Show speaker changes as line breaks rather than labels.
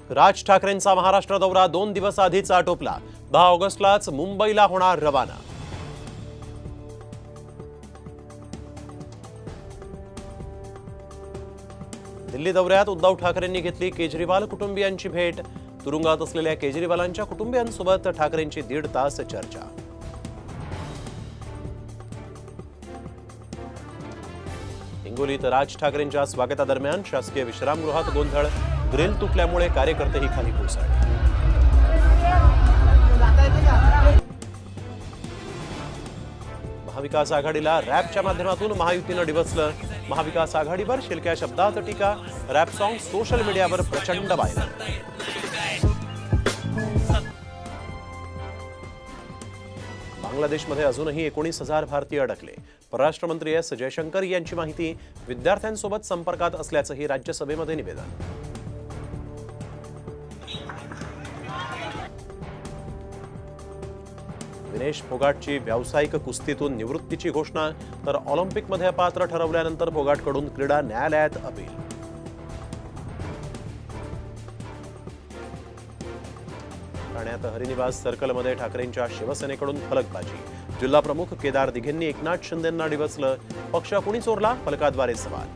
राज ठाकरेंचा महाराष्ट्र दौरा 2 दिवस आधीच आटोपला। 10 ऑगस्टलाच मुंबईला होणार रवाना। दिल्ली दौऱ्यात उद्धव ठाकरेंनी घेतली केजरीवाल कुटुंबियांची भेट। तुरुंगात असलेल्या केजरीवालांच्या कुटुंबियांसोबत ठाकरेंची 1.5 तास चर्चा। हिंगोलीत राज ठाकरेंच्या स्वागतादरम्यान शासकीय विश्रामगृहात गोंधळ। ग्रिल तुटल्यामुळे कार्यकर्तेही खाली कोसळले। महाविकास आघाडीला रॅपच्या माध्यमातून महायुतीनं डिवचलं। महाविकास आघाडीवर शिलक्या शब्दात टीका। रॅप सॉंग सोशल मीडियावर प्रचंड व्हायरल। बांगलादेशमध्ये अजूनही 19,000 भारतीय अडकले। परराष्ट्र मंत्री एस जयशंकर यांची माहिती। विद्यार्थ्यांसोबत संपर्कात असल्याचंही राज्यसभेमध्ये निवेदन। विनेश फोगाटची व्यावसायिक कुस्तीतून निवृत्तीची घोषणा। तर ऑलिम्पिकमध्ये अपात्र ठरवल्यानंतर फोगाटकडून क्रीडा न्यायालयात अपील। ठाण्यात हरिनिवास सर्कलमध्ये ठाकरेंच्या शिवसेनेकडून फलकबाजी। जिल्हा प्रमुख केदार दिघेंनी एकनाथ शिंदेंना डिवचलं। पक्ष कुणी चोरला फलकाद्वारे सवाल।